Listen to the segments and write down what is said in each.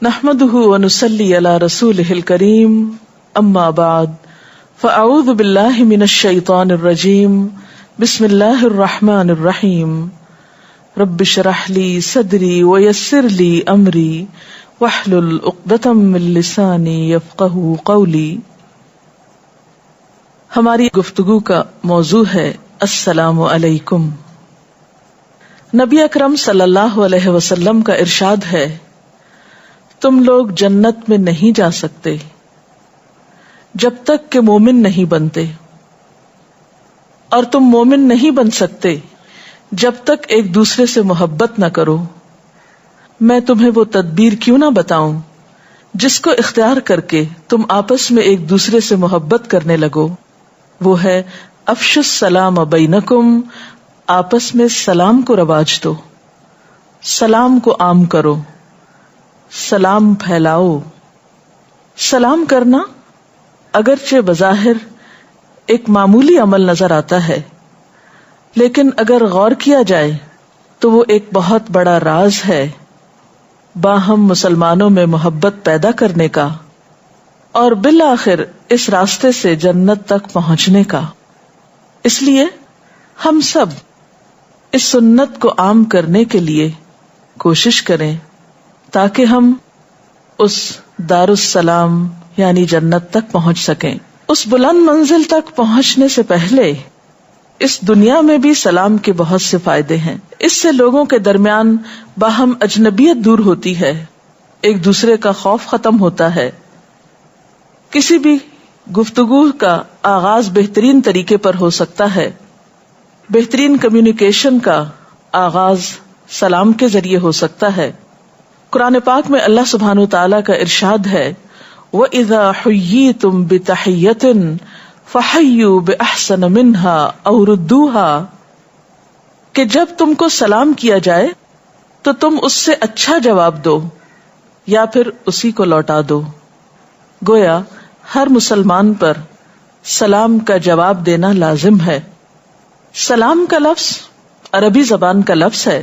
نحمده ونصلي على رسوله الكريم اما بعد فاعوذ بالله من الشيطان الرجيم بسم الله الرحمن الرحيم رب اشرح لي صدري ويسر لي امري واحلل عقدة من لساني يفقهوا قولي. ہماری گفتگو کا موضوع ہے السلام علیکم. نبی اکرم صلی اللہ علیہ وسلم کا ارشاد ہے، تم لوگ جنت میں نہیں جا سکتے جب تک کہ مومن نہیں بنتے، اور تم مومن نہیں بن سکتے جب تک ایک دوسرے سے محبت نہ کرو. میں تمہیں وہ تدبیر کیوں نہ بتاؤں جس کو اختیار کر کے تم آپس میں ایک دوسرے سے محبت کرنے لگو. وہ ہے افشوا السلام بینکم، آپس میں سلام کو رواج دو، سلام کو عام کرو، سلام پھیلاؤ. سلام کرنا اگرچہ بظاہر ایک معمولی عمل نظر آتا ہے، لیکن اگر غور کیا جائے تو وہ ایک بہت بڑا راز ہے باہم مسلمانوں میں محبت پیدا کرنے کا اور بالآخر اس راستے سے جنت تک پہنچنے کا. اس لیے ہم سب اس سنت کو عام کرنے کے لیے کوشش کریں تاکہ ہم اس دار السلام یعنی جنت تک پہنچ سکیں. اس بلند منزل تک پہنچنے سے پہلے اس دنیا میں بھی سلام کے بہت سے فائدے ہیں. اس سے لوگوں کے درمیان باہم اجنبیت دور ہوتی ہے، ایک دوسرے کا خوف ختم ہوتا ہے. کسی بھی گفتگو کا آغاز بہترین طریقے پر ہو سکتا ہے. بہترین کمیونیکیشن کا آغاز سلام کے ذریعے ہو سکتا ہے. قرآن پاک میں اللہ سبحانہ وتعالی کا ارشاد ہے، وَإِذَا حُيِّيتُم بِتَحِيَّةٍ فَحَيُّوا بِأَحْسَنَ مِنْهَا أَوْ رُدُّوهَا، کہ جب تم کو سلام کیا جائے تو تم اس سے اچھا جواب دو یا پھر اسی کو لوٹا دو. گویا ہر مسلمان پر سلام کا جواب دینا لازم ہے. سلام کا لفظ عربی زبان کا لفظ ہے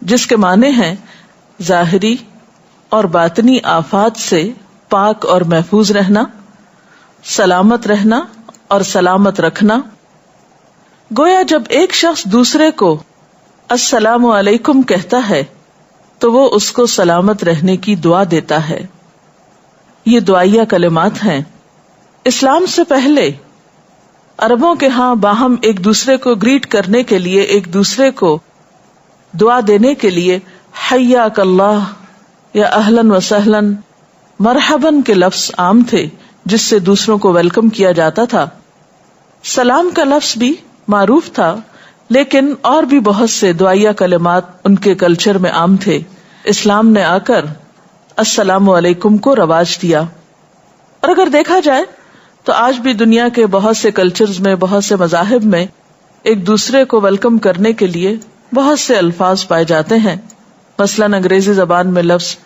جس کے معنی ہیں ظاہری اور باطنی آفات سے پاک اور محفوظ رہنا، سلامت رہنا اور سلامت رکھنا. گویا جب ایک شخص دوسرے کو السلام علیکم کہتا ہے تو وہ اس کو سلامت رہنے کی دعا دیتا ہے. یہ دعائیہ کلمات ہیں. اسلام سے پہلے عربوں کے ہاں باہم ایک دوسرے کو گریٹ کرنے کے لیے، ایک دوسرے کو دعا دینے کے لیے حیاک اللہ یا اہلاً و سہلاً، مرحباً کے لفظ عام تھے جس سے دوسروں کو ویلکم کیا جاتا تھا. سلام کا لفظ بھی معروف تھا، لیکن اور بھی بہت سے دعائیہ کلمات ان کے کلچر میں عام تھے. اسلام نے آ کر السلام علیکم کو رواج دیا. اور اگر دیکھا جائے تو آج بھی دنیا کے بہت سے کلچرز میں، بہت سے مذاہب میں ایک دوسرے کو ویلکم کرنے کے لیے بہت سے الفاظ پائے جاتے ہیں. مثلاً انگریزی زبان میں لفظ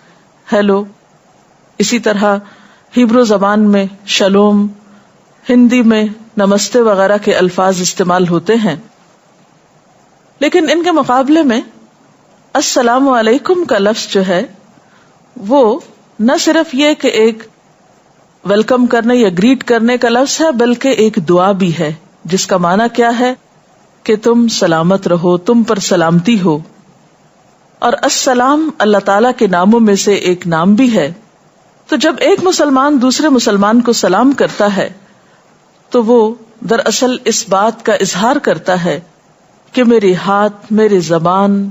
ہیلو، اسی طرح ہیبرو زبان میں شلوم، ہندی میں نمستے وغیرہ کے الفاظ استعمال ہوتے ہیں. لیکن ان کے مقابلے میں السلام علیکم کا لفظ جو ہے وہ نہ صرف یہ کہ ایک ویلکم کرنے یا گریٹ کرنے کا لفظ ہے، بلکہ ایک دعا بھی ہے جس کا معنی کیا ہے کہ تم سلامت رہو، تم پر سلامتی ہو. اور السلام اللہ تعالیٰ کے ناموں میں سے ایک نام بھی ہے. تو جب ایک مسلمان دوسرے مسلمان کو سلام کرتا ہے تو وہ دراصل اس بات کا اظہار کرتا ہے کہ میرے ہاتھ، میرے زبان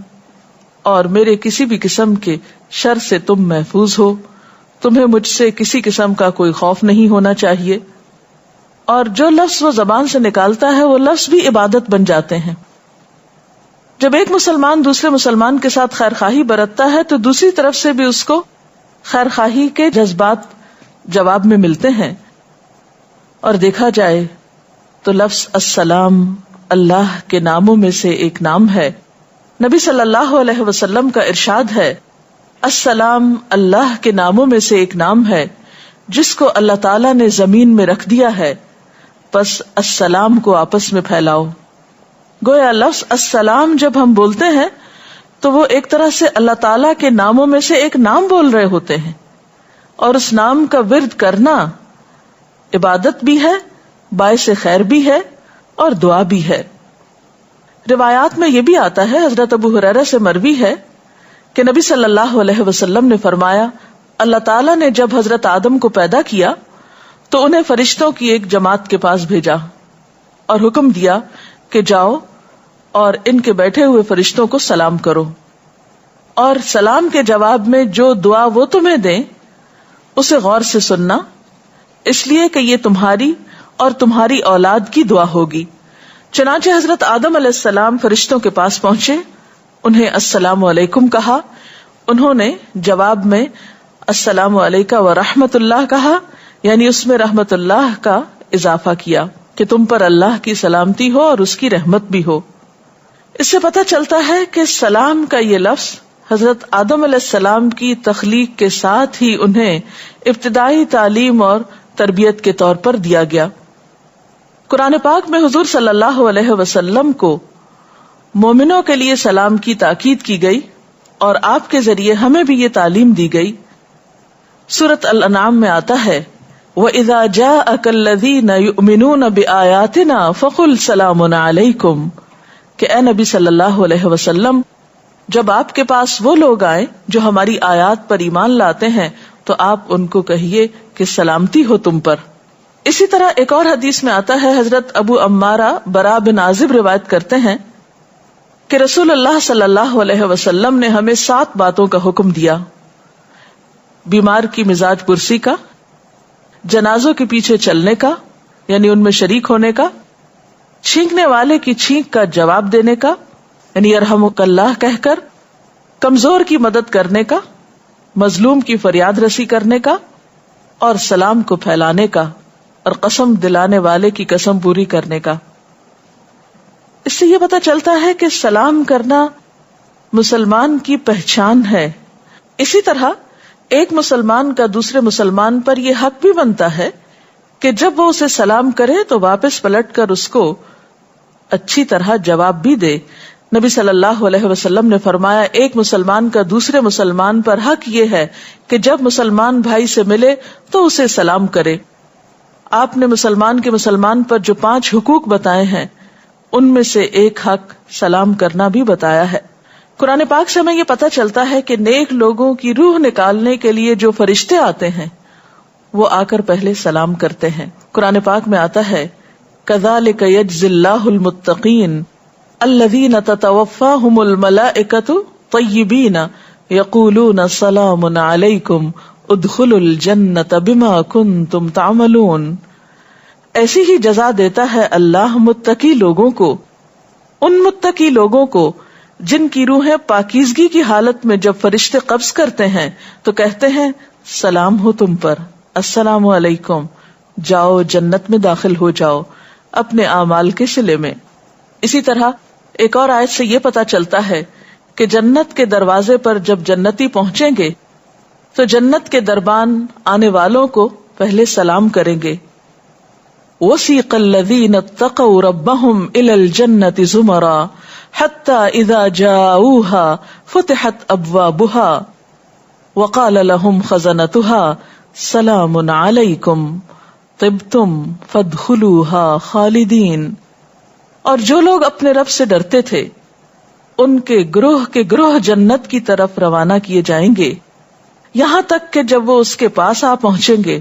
اور میرے کسی بھی قسم کے شر سے تم محفوظ ہو، تمہیں مجھ سے کسی قسم کا کوئی خوف نہیں ہونا چاہیے. اور جو لفظ وہ زبان سے نکالتا ہے وہ لفظ بھی عبادت بن جاتے ہیں. جب ایک مسلمان دوسرے مسلمان کے ساتھ خیر خواہی برتتا ہے تو دوسری طرف سے بھی اس کو خیر خواہی کے جذبات جواب میں ملتے ہیں. اور دیکھا جائے تو لفظ السلام اللہ کے ناموں میں سے ایک نام ہے. نبی صلی اللہ علیہ وسلم کا ارشاد ہے، السلام اللہ کے ناموں میں سے ایک نام ہے جس کو اللہ تعالیٰ نے زمین میں رکھ دیا ہے، پس السلام کو آپس میں پھیلاؤ. گویا لفظ السلام جب ہم بولتے ہیں تو وہ ایک طرح سے اللہ تعالی کے ناموں میں سے ایک نام بول رہے ہوتے ہیں، اور اس نام کا ورد کرنا عبادت بھی ہے، باعث خیر بھی ہے اور دعا بھی ہے۔ روایات میں یہ بھی آتا ہے، حضرت ابو ہریرہ سے مروی ہے کہ نبی صلی اللہ علیہ وسلم نے فرمایا، اللہ تعالیٰ نے جب حضرت آدم کو پیدا کیا تو انہیں فرشتوں کی ایک جماعت کے پاس بھیجا اور حکم دیا کہ جاؤ اور ان کے بیٹھے ہوئے فرشتوں کو سلام کرو، اور سلام کے جواب میں جو دعا وہ تمہیں دیں اسے غور سے سننا، اس لیے کہ یہ تمہاری اور تمہاری اولاد کی دعا ہوگی۔ چنانچہ حضرت آدم علیہ السلام فرشتوں کے پاس پہنچے، انہیں السلام علیکم کہا، انہوں نے جواب میں السلام علیکہ ورحمۃ اللہ کہا، یعنی اس میں رحمت اللہ کا اضافہ کیا کہ تم پر اللہ کی سلامتی ہو اور اس کی رحمت بھی ہو۔ اس سے پتہ چلتا ہے کہ سلام کا یہ لفظ حضرت آدم علیہ السلام کی تخلیق کے ساتھ ہی انہیں ابتدائی تعلیم اور تربیت کے طور پر دیا گیا۔ قرآن پاک میں حضور صلی اللہ علیہ وسلم کو مومنوں کے لیے سلام کی تاکید کی گئی اور آپ کے ذریعے ہمیں بھی یہ تعلیم دی گئی۔ سورۃ الانعام میں آتا ہے وَإِذَا جَاءَكَ الَّذِينَ يُؤْمِنُونَ بِآيَاتِنَا فَقُلْ سَلَامٌ عَلَيْكُمْ، کہ اے نبی صلی اللہ علیہ وسلم، جب آپ کے پاس وہ لوگ آئیں جو ہماری آیات پر ایمان لاتے ہیں تو آپ ان کو کہیے کہ سلامتی ہو تم پر۔ اسی طرح ایک اور حدیث میں آتا ہے، حضرت ابو عمارہ برا بن عازب روایت کرتے ہیں کہ رسول اللہ صلی اللہ علیہ وسلم نے ہمیں 7 باتوں کا حکم دیا: بیمار کی مزاج پرسی کا، جنازوں کے پیچھے چلنے کا یعنی ان میں شریک ہونے کا، چھینکنے والے کی چھینک کا جواب دینے کا یعنی یرحمک اللہ کہہ کر، کمزور کی مدد کرنے کا، مظلوم کی فریاد رسی کرنے کا، اور سلام کو پھیلانے کا، اور قسم دلانے والے کی قسم پوری کرنے کا۔ اس سے یہ پتہ چلتا ہے کہ سلام کرنا مسلمان کی پہچان ہے۔ اسی طرح ایک مسلمان کا دوسرے مسلمان پر یہ حق بھی بنتا ہے کہ جب وہ اسے سلام کرے تو واپس پلٹ کر اس کو اچھی طرح جواب بھی دے۔ نبی صلی اللہ علیہ وسلم نے فرمایا، ایک مسلمان کا دوسرے مسلمان پر حق یہ ہے کہ جب مسلمان بھائی سے ملے تو اسے سلام کرے۔ آپ نے مسلمان کے مسلمان پر جو 5 حقوق بتائے ہیں ان میں سے ایک حق سلام کرنا بھی بتایا ہے۔ قرآن پاک سے ہمیں یہ پتہ چلتا ہے کہ نیک لوگوں کی روح نکالنے کے لیے جو فرشتے آتے ہیں وہ آ کر پہلے سلام کرتے ہیں۔ قرآن پاک میں آتا ہے کذالک یجزی اللہ المتقین الذین تتوفاہم الملائکۃ طیبین یقولون سلام علیکم ادخلوا الجنۃ بما کنتم تعملون۔ ایسی ہی جزا دیتا ہے اللہ متقی لوگوں کو، ان متقی لوگوں کو جن کی روحیں پاکیزگی کی حالت میں جب فرشتے قبض کرتے ہیں تو کہتے ہیں سلام ہو تم پر، السلام علیکم، جاؤ جنت میں داخل ہو جاؤ اپنے اعمال کے صلے میں۔ اسی طرح ایک اور آیت سے یہ پتہ چلتا ہے کہ جنت کے دروازے پر جب جنتی پہنچیں گے تو جنت کے دربان آنے والوں کو پہلے سلام کریں گے۔ وَسِيقَ الَّذِينَ اتَّقَوْا رَبَّهُمْ إِلَى الْجَنَّةِ زُمَرًا حَتَّى إِذَا جَاءُوهَا فُتِحَتْ أَبْوَابُهَا وَقَالَ لَهُمْ خَزَنَتُهَا سَلَامٌ عَلَيْكُمْ طِبْتُمْ فَادْخُلُوهَا خَالِدِينَ۔ اور جو لوگ اپنے رب سے ڈرتے تھے ان کے گروہ جنت کی طرف روانہ کیے جائیں گے، یہاں تک کہ جب وہ اس کے پاس آ پہنچیں گے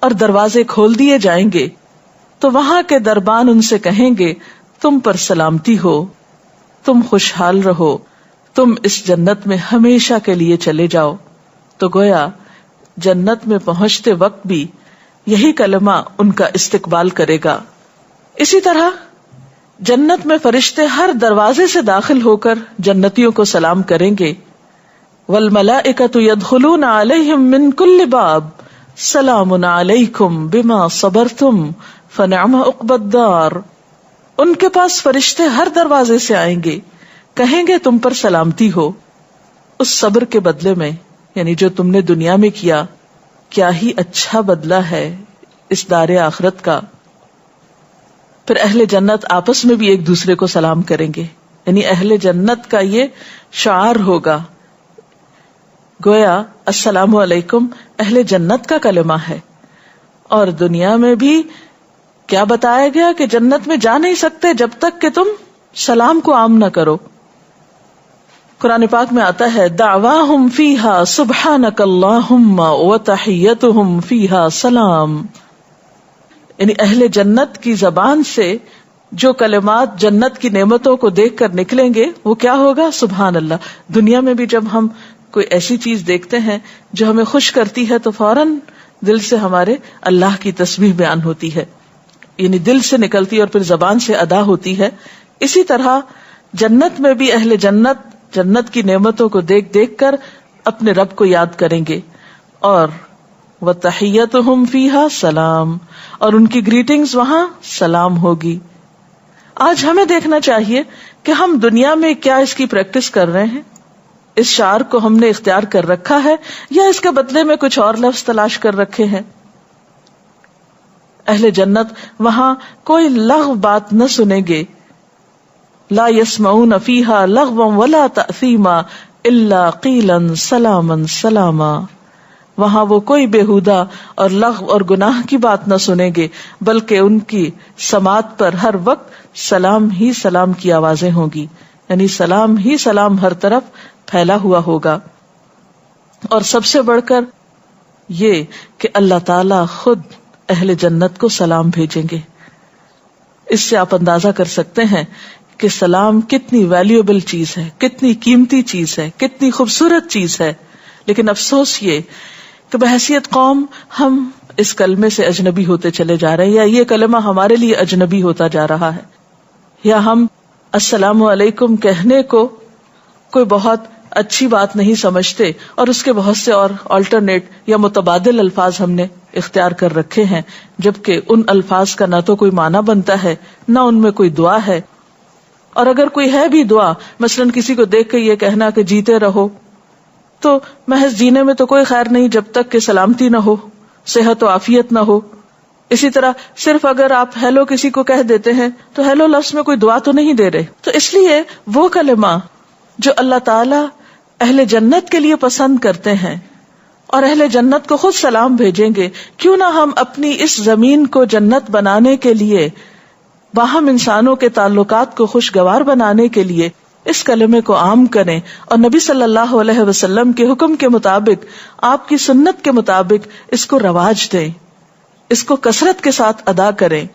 اور دروازے کھول دیے جائیں گے تو وہاں کے دربان ان سے کہیں گے تم پر سلامتی ہو، تم خوشحال رہو، تم اس جنت میں ہمیشہ کے لیے چلے جاؤ۔ تو گویا جنت میں پہنچتے وقت بھی یہی کلمہ ان کا استقبال کرے گا۔ اسی طرح جنت میں فرشتے ہر دروازے سے داخل ہو کر جنتیوں کو سلام کریں گے، والملائکۃ یدخلون علیہم من کل باب سلام علیکم بما صبرتم فنعم عقبی الدار۔ ان کے پاس فرشتے ہر دروازے سے آئیں گے، کہیں گے تم پر سلامتی ہو، اس صبر کے بدلے میں، یعنی جو تم نے دنیا میں کیا ہی اچھا بدلہ ہے اس دار آخرت کا۔ پھر اہل جنت آپس میں بھی ایک دوسرے کو سلام کریں گے، یعنی اہل جنت کا یہ شعار ہوگا. گویا السلام علیکم اہل جنت کا کلمہ ہے. اور دنیا میں بھی کیا بتایا گیا کہ جنت میں جا نہیں سکتے جب تک کہ تم سلام کو عام نہ کرو. قرآن پاک میں آتا ہے دعواہم فیہا سبحانک اللہم وتحیتہم فیہا سلام. یعنی اہل جنت کی زبان سے جو کلمات جنت کی نعمتوں کو دیکھ کر نکلیں گے وہ کیا ہوگا؟ سبحان اللہ. دنیا میں بھی جب ہم کوئی ایسی چیز دیکھتے ہیں جو ہمیں خوش کرتی ہے تو فوراً دل سے ہمارے اللہ کی تسبیح بیان ہوتی ہے، یعنی دل سے نکلتی اور پھر زبان سے ادا ہوتی ہے. اسی طرح جنت میں بھی اہل جنت جنت کی نعمتوں کو دیکھ دیکھ کر اپنے رب کو یاد کریں گے. اور وَتَحِيَّتُهُمْ فِيهَا سلام، اور ان کی گریٹنگز وہاں سلام ہوگی. آج ہمیں دیکھنا چاہیے کہ ہم دنیا میں کیا اس کی پریکٹس کر رہے ہیں. اس شعار کو ہم نے اختیار کر رکھا ہے یا اس کے بدلے میں کچھ اور لفظ تلاش کر رکھے ہیں. اہل جنت وہاں کوئی لغو بات نہ سنیں گے. لا يسمعون فيها لغوا ولا تأثیما الا قیلا سلاما سلاما. وہاں وہ کوئی بےہودہ اور لغو اور گناہ کی بات نہ سنیں گے، بلکہ ان کی سماعت پر ہر وقت سلام ہی سلام کی آوازیں ہوں گی، یعنی سلام ہی سلام ہر طرف پھیلا ہوا ہوگا. اور سب سے بڑھ کر یہ کہ اللہ تعالی خود اہل جنت کو سلام بھیجیں گے. اس سے آپ اندازہ کر سکتے ہیں کہ سلام کتنی ویلیوبل چیز ہے، کتنی قیمتی چیز ہے، کتنی خوبصورت چیز ہے. لیکن افسوس یہ کہ بحیثیت قوم ہم اس کلمے سے اجنبی ہوتے چلے جا رہے ہیں، یا یہ کلمہ ہمارے لیے اجنبی ہوتا جا رہا ہے، یا ہم السلام علیکم کہنے کو کوئی بہت اچھی بات نہیں سمجھتے اور اس کے بہت سے اور آلٹرنیٹ یا متبادل الفاظ ہم نے اختیار کر رکھے ہیں، جبکہ ان الفاظ کا نہ تو کوئی معنی بنتا ہے نہ ان میں کوئی دعا ہے. اور اگر کوئی ہے بھی دعا، مثلاً کسی کو دیکھ کے یہ کہنا کہ جیتے رہو، تو محض جینے میں تو کوئی خیر نہیں جب تک کہ سلامتی نہ ہو، صحت و عافیت نہ ہو. اسی طرح صرف اگر آپ ہیلو کسی کو کہہ دیتے ہیں تو ہیلو لفظ میں کوئی دعا تو نہیں دے رہے. تو اس لیے وہ کلمہ جو اللہ تعالی اہل جنت کے لیے پسند کرتے ہیں اور اہل جنت کو خود سلام بھیجیں گے، کیوں نہ ہم اپنی اس زمین کو جنت بنانے کے لیے، باہم انسانوں کے تعلقات کو خوشگوار بنانے کے لیے اس کلمے کو عام کریں اور نبی صلی اللہ علیہ وسلم کے حکم کے مطابق، آپ کی سنت کے مطابق اس کو رواج دیں، اس کو کثرت کے ساتھ ادا کریں.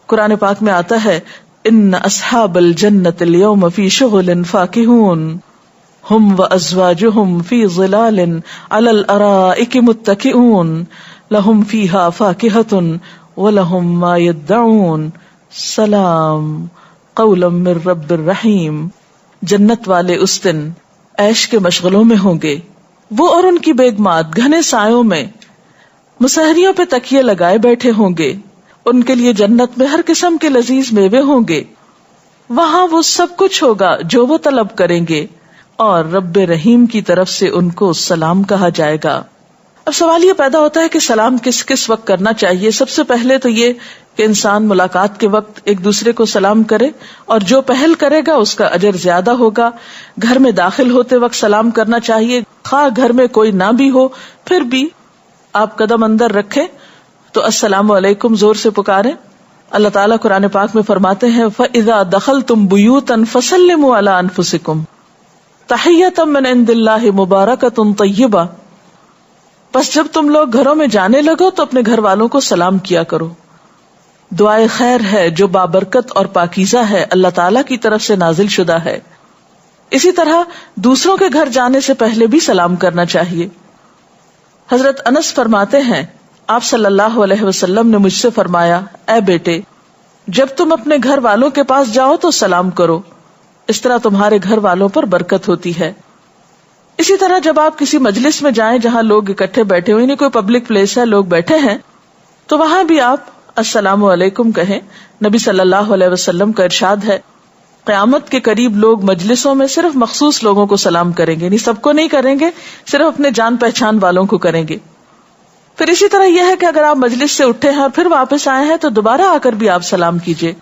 قرآن پاک میں آتا ہے ان اصحاب الجنت اليوم فی شغل فاکہون ہم وازواجہم فی ظلال علی الارائک متکئون لہم فیہا فاکہۃ ولہم ما یدعون سلام قولا من رب الرحیم. جنت والے اس دن عیش کے مشغلوں میں ہوں گے، وہ اور ان کی بیگمات گھنے سایوں میں مسہریوں پہ تکیے لگائے بیٹھے ہوں گے. ان کے لیے جنت میں ہر قسم کے لذیذ میوے ہوں گے، وہاں وہ سب کچھ ہوگا جو وہ طلب کریں گے، اور رب رحیم کی طرف سے ان کو سلام کہا جائے گا. اب سوال یہ پیدا ہوتا ہے کہ سلام کس کس وقت کرنا چاہیے. سب سے پہلے تو یہ کہ انسان ملاقات کے وقت ایک دوسرے کو سلام کرے، اور جو پہل کرے گا اس کا اجر زیادہ ہوگا. گھر میں داخل ہوتے وقت سلام کرنا چاہیے، خواہ گھر میں کوئی نہ بھی ہو، پھر بھی آپ قدم اندر رکھیں تو السلام علیکم زور سے پکاریں. اللہ تعالیٰ قرآن پاک میں فرماتے ہیں فَإِذَا دَخَلْتُمْ بُيُوتًا فَسَلِّمُوا عَلَىٰ أَنفُسِكُمْ تَحِيَّةً مِّنْ عِندِ اللَّهِ مُبَارَكَةٌ طَيِّبَةٌ. بس جب تم لوگ گھروں میں جانے لگو تو اپنے گھر والوں کو سلام کیا کرو. دعائے خیر ہے جو بابرکت اور پاکیزہ ہے، اللہ تعالیٰ کی طرف سے نازل شدہ ہے. اسی طرح دوسروں کے گھر جانے سے پہلے بھی سلام کرنا چاہیے. حضرت انس فرماتے ہیں آپ صلی اللہ علیہ وسلم نے مجھ سے فرمایا، اے بیٹے، جب تم اپنے گھر والوں کے پاس جاؤ تو سلام کرو، اس طرح تمہارے گھر والوں پر برکت ہوتی ہے. اسی طرح جب آپ کسی مجلس میں جائیں جہاں لوگ اکٹھے بیٹھے ہوئے، کوئی پبلک پلیس ہے، لوگ بیٹھے ہیں، تو وہاں بھی آپ السلام علیکم کہیں. نبی صلی اللہ علیہ وسلم کا ارشاد ہے قیامت کے قریب لوگ مجلسوں میں صرف مخصوص لوگوں کو سلام کریں گے، یعنی سب کو نہیں کریں گے، صرف اپنے جان پہچان والوں کو کریں گے. پھر اسی طرح یہ ہے کہ اگر آپ مجلس سے اٹھے ہیں اور پھر واپس آئے ہیں تو دوبارہ آ کر بھی آپ سلام کیجیے.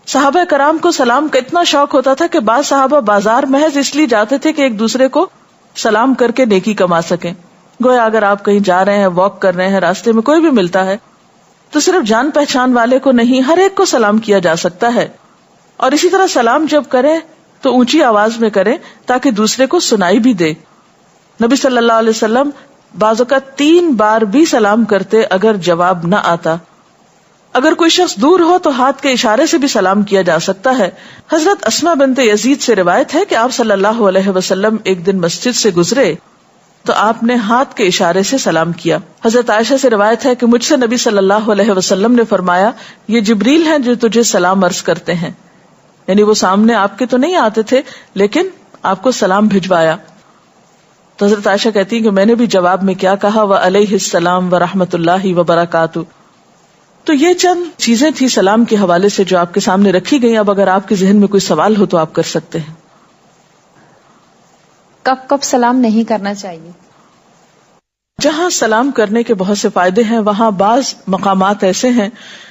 صحابہ کرام کو سلام کا اتنا شوق ہوتا تھا کہ بعض صحابہ بازار محض اس لیے جاتے تھے کہ ایک دوسرے کو سلام کر کے نیکی کما سکیں. گویا اگر آپ کہیں جا رہے ہیں, واک کر رہے ہیں, راستے میں کوئی بھی ملتا ہے تو صرف جان پہچان والے کو نہیں, ہر ایک کو سلام کیا جا سکتا ہے. اور اسی طرح سلام جب کرے تو اونچی آواز میں کرے تاکہ دوسرے کو سنائی بھی دے. نبی صلی اللہ علیہ وسلم بعض اوقات 3 بار بھی سلام کرتے اگر جواب نہ آتا. اگر کوئی شخص دور ہو تو ہاتھ کے اشارے سے بھی سلام کیا جا سکتا ہے. حضرت اسما بنت یزید سے روایت ہے کہ آپ صلی اللہ علیہ وسلم ایک دن مسجد سے گزرے تو آپ نے ہاتھ کے اشارے سے سلام کیا. حضرت عائشہ سے روایت ہے کہ مجھ سے نبی صلی اللہ علیہ وسلم نے فرمایا, یہ جبریل ہیں جو تجھے سلام عرض کرتے ہیں. یعنی وہ سامنے آپ کے تو نہیں آتے تھے لیکن آپ کو سلام بھجوایا. تو حضرت عائشہ کہتی ہیں کہ میں نے بھی جواب میں کیا کہا, وعلیہ السلام ورحمۃ اللہ وبرکاتہ. تو یہ چند چیزیں تھی سلام کے حوالے سے جو آپ کے سامنے رکھی گئی. اب اگر آپ کے ذہن میں کوئی سوال ہو تو آپ کر سکتے ہیں. کب کب سلام نہیں کرنا چاہیے؟ جہاں سلام کرنے کے بہت سے فائدے ہیں وہاں بعض مقامات ایسے ہیں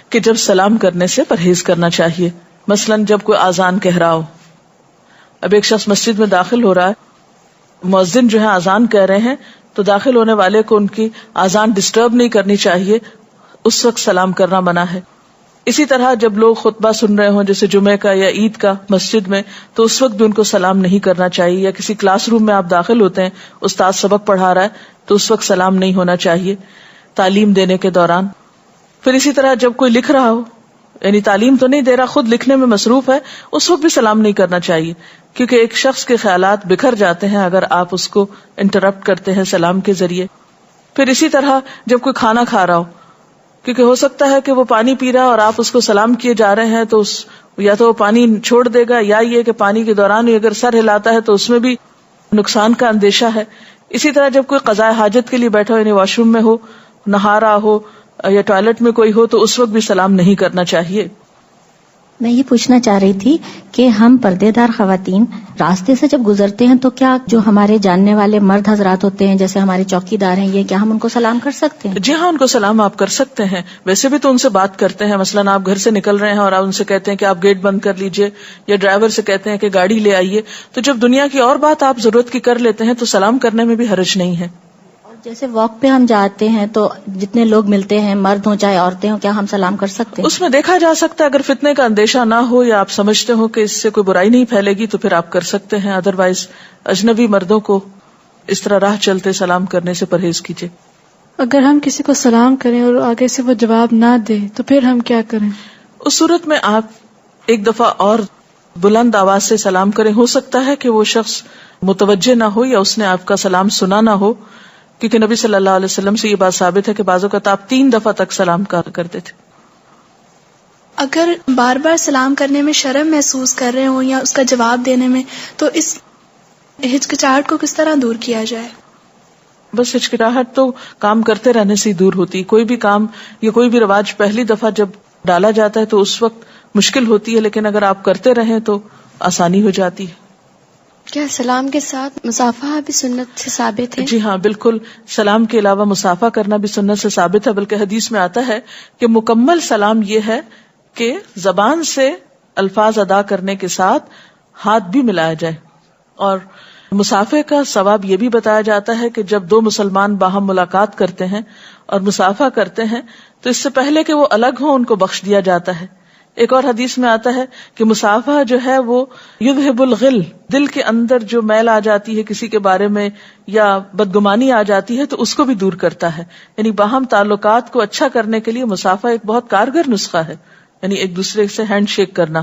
کہ جب سلام کرنے سے پرہیز کرنا چاہیے. مثلاً جب کوئی اذان کہہ رہا ہو, اب ایک شخص مسجد میں داخل ہو رہا ہے, مؤذن جو ہے اذان کہہ رہے ہیں تو داخل ہونے والے کو ان کی اذان ڈسٹرب نہیں کرنی چاہیے, اس وقت سلام کرنا منع ہے. اسی طرح جب لوگ خطبہ سن رہے ہوں جیسے جمعے کا یا عید کا مسجد میں, تو اس وقت بھی ان کو سلام نہیں کرنا چاہیے. یا کسی کلاس روم میں آپ داخل ہوتے ہیں, استاد سبق پڑھا رہا ہے تو اس وقت سلام نہیں ہونا چاہیے تعلیم دینے کے دوران. پھر اسی طرح جب کوئی لکھ رہا ہو, یعنی تعلیم تو نہیں دے رہا, خود لکھنے میں مصروف ہے, اس وقت بھی سلام نہیں کرنا چاہیے کیونکہ ایک شخص کے خیالات بکھر جاتے ہیں اگر آپ اس کو انٹرپٹ کرتے ہیں سلام کے ذریعے. پھر اسی طرح جب کوئی کھانا کھا رہا ہو, کیونکہ ہو سکتا ہے کہ وہ پانی پی رہا ہے اور آپ اس کو سلام کیے جا رہے ہیں تو یا تو وہ پانی چھوڑ دے گا, یا یہ کہ پانی کے دوران ہی اگر سر ہلاتا ہے تو اس میں بھی نقصان کا اندیشہ ہے. اسی طرح جب کوئی قضاء حاجت کے لیے بیٹھا ہو, یعنی واش روم میں ہو, نہا رہا ہو یا ٹوائلٹ میں کوئی ہو, تو اس وقت بھی سلام نہیں کرنا چاہیے. میں یہ پوچھنا چاہ رہی تھی کہ ہم پردے دار خواتین راستے سے جب گزرتے ہیں تو کیا جو ہمارے جاننے والے مرد حضرات ہوتے ہیں جیسے ہمارے چوکی دار ہیں, یہ کیا ہم ان کو سلام کر سکتے ہیں؟ جی ہاں, ان کو سلام آپ کر سکتے ہیں. ویسے بھی تو ان سے بات کرتے ہیں. مثلاً آپ گھر سے نکل رہے ہیں اور آپ ان سے کہتے ہیں کہ آپ گیٹ بند کر لیجئے, یا ڈرائیور سے کہتے ہیں کہ گاڑی لے آئیے, تو جب دنیا کی اور بات آپ ضرورت کی کر لیتے ہیں تو سلام کرنے میں بھی حرج نہیں ہے. جیسے واک پہ ہم جاتے ہیں تو جتنے لوگ ملتے ہیں, مرد ہوں چاہے عورتیں ہوں, کیا ہم سلام کر سکتے ہیں؟ اس میں دیکھا جا سکتا ہے اگر فتنے کا اندیشہ نہ ہو یا آپ سمجھتے ہو کہ اس سے کوئی برائی نہیں پھیلے گی تو پھر آپ کر سکتے ہیں. ادروائز اجنبی مردوں کو اس طرح راہ چلتے سلام کرنے سے پرہیز کیجیے. اگر ہم کسی کو سلام کریں اور آگے سے وہ جواب نہ دے تو پھر ہم کیا کریں؟ اس صورت میں آپ ایک دفعہ اور بلند آواز سے سلام کریں. ہو سکتا ہے کہ وہ شخص متوجہ نہ ہو یا اس نے آپ کا سلام سنا نہ ہو, کیونکہ نبی صلی اللہ علیہ وسلم سے یہ بات ثابت ہے کہ بعض اوقات آپ 3 دفعہ تک سلام کرتے تھے. اگر بار بار سلام کرنے میں شرم محسوس کر رہے ہوں یا اس کا جواب دینے میں, تو اس ہچکچاہٹ کو کس طرح دور کیا جائے؟ بس ہچکچاہٹ تو کام کرتے رہنے سے ہی دور ہوتی. کوئی بھی کام یا کوئی بھی رواج پہلی دفعہ جب ڈالا جاتا ہے تو اس وقت مشکل ہوتی ہے, لیکن اگر آپ کرتے رہیں تو آسانی ہو جاتی ہے. کیا سلام کے ساتھ مصافحہ بھی سنت سے ثابت ہے؟ جی ہاں بالکل, سلام کے علاوہ مصافحہ کرنا بھی سنت سے ثابت ہے. بلکہ حدیث میں آتا ہے کہ مکمل سلام یہ ہے کہ زبان سے الفاظ ادا کرنے کے ساتھ ہاتھ بھی ملایا جائے. اور مصافحے کا ثواب یہ بھی بتایا جاتا ہے کہ جب 2 مسلمان باہم ملاقات کرتے ہیں اور مصافحہ کرتے ہیں تو اس سے پہلے کہ وہ الگ ہوں ان کو بخش دیا جاتا ہے. ایک اور حدیث میں آتا ہے کہ مصافحہ جو ہے وہ یذہب الغل, دل کے اندر جو میل آ جاتی ہے کسی کے بارے میں یا بدگمانی آ جاتی ہے تو اس کو بھی دور کرتا ہے. یعنی باہم تعلقات کو اچھا کرنے کے لیے مصافحہ ایک بہت کارگر نسخہ ہے, یعنی ایک دوسرے سے ہینڈ شیک کرنا.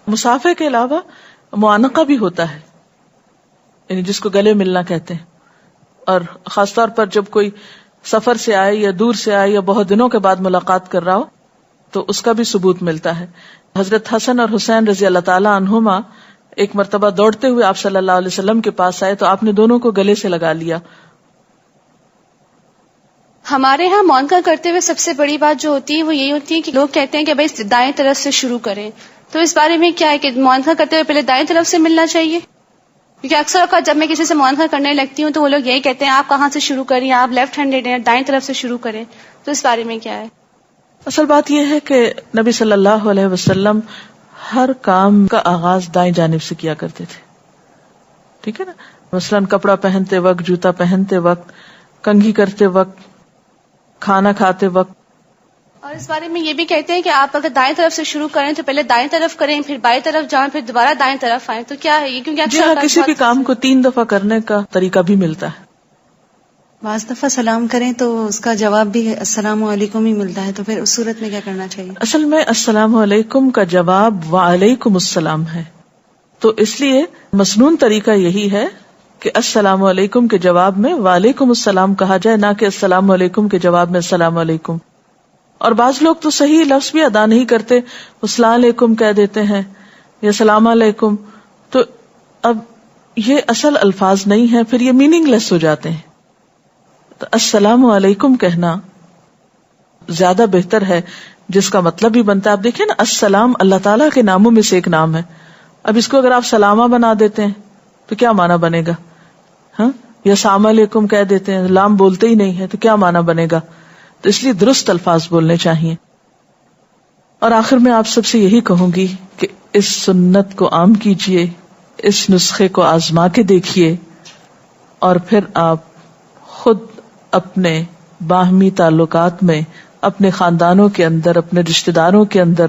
مصافحے کے علاوہ معانقہ بھی ہوتا ہے, یعنی جس کو گلے ملنا کہتے ہیں, اور خاص طور پر جب کوئی سفر سے آئے یا دور سے آئے یا بہت دنوں کے بعد ملاقات کر رہا ہو تو اس کا بھی ثبوت ملتا ہے. حضرت حسن اور حسین رضی اللہ تعالیٰ عنہما ایک مرتبہ دوڑتے ہوئے آپ صلی اللہ علیہ وسلم کے پاس آئے تو آپ نے دونوں کو گلے سے لگا لیا. ہمارے ہاں مونکا کرتے ہوئے سب سے بڑی بات جو ہوتی ہے وہ یہی ہوتی ہے کہ لوگ کہتے ہیں کہ بھائی دائیں طرف سے شروع کریں, تو اس بارے میں کیا ہے کہ مونکا کرتے ہوئے پہلے دائیں طرف سے ملنا چاہیے؟ کیونکہ اکثر اوقات جب میں کسی سے مونکا کرنے لگتی ہوں تو وہ لوگ یہی کہتے ہیں آپ کہاں سے شروع کریں, آپ لیفٹ ہینڈیڈ ہیں, دائیں طرف سے شروع کریں, تو اس بارے میں کیا ہے؟ اصل بات یہ ہے کہ نبی صلی اللہ علیہ وسلم ہر کام کا آغاز دائیں جانب سے کیا کرتے تھے. ٹھیک ہے نا؟ مثلاً کپڑا پہنتے وقت، جوتا پہنتے وقت، کنگھی کرتے وقت، کھانا کھاتے وقت. اور اس بارے میں یہ بھی کہتے ہیں کہ آپ اگر دائیں طرف سے شروع کریں تو پہلے دائیں طرف کریں، پھر بائیں طرف جائیں، پھر دوبارہ دائیں طرف آئیں. تو کیا ہے یہ؟ کیونکہ جی ہاں، کسی بھی کام کو 3 دفعہ کرنے کا طریقہ بھی ملتا ہے. بعض دفعہ سلام کریں تو اس کا جواب بھی السلام علیکم ہی ملتا ہے، تو پھر اس صورت میں کیا کرنا چاہیے؟ اصل میں السلام علیکم کا جواب وعلیکم السلام ہے، تو اس لیے مسنون طریقہ یہی ہے کہ السلام علیکم کے جواب میں وعلیکم السلام کہا جائے، نہ کہ السلام علیکم کے جواب میں السلام علیکم. اور بعض لوگ تو صحیح لفظ بھی ادا نہیں کرتے، السلام علیکم کہہ دیتے ہیں یا سلام علیکم. تو اب یہ اصل الفاظ نہیں ہیں، پھر یہ میننگ لیس ہو جاتے ہیں. تو السلام علیکم کہنا زیادہ بہتر ہے، جس کا مطلب بھی بنتا ہے. آپ دیکھیں نا، السلام اللہ تعالیٰ کے ناموں میں سے ایک نام ہے. اب اس کو اگر آپ سلامہ بنا دیتے ہیں تو کیا معنی بنے گا؟ ہاں، یا السلام علیکم کہہ دیتے ہیں، لام بولتے ہی نہیں ہے تو کیا معنی بنے گا؟ تو اس لیے درست الفاظ بولنے چاہیے. اور آخر میں آپ سب سے یہی کہوں گی کہ اس سنت کو عام کیجئے، اس نسخے کو آزما کے دیکھیے، اور پھر آپ خود اپنے باہمی تعلقات میں، اپنے خاندانوں کے اندر، اپنے رشتہ داروں کے اندر،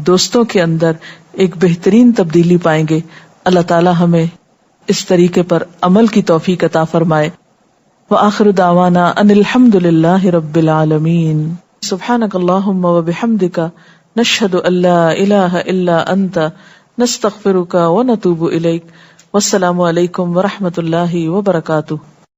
دوستوں کے اندر ایک بہترین تبدیلی پائیں گے. اللہ تعالی ہمیں اس طریقے پر عمل کی توفیق عطا فرمائے. وآخر دعوانا ان الحمد للہ رب العالمین. سبحانک اللہم وبحمدک، نشہد ان لا الہ الا انت، نستغفرک ونتوب الیک. والسلام علیکم ورحمۃ اللہ وبرکاتہ.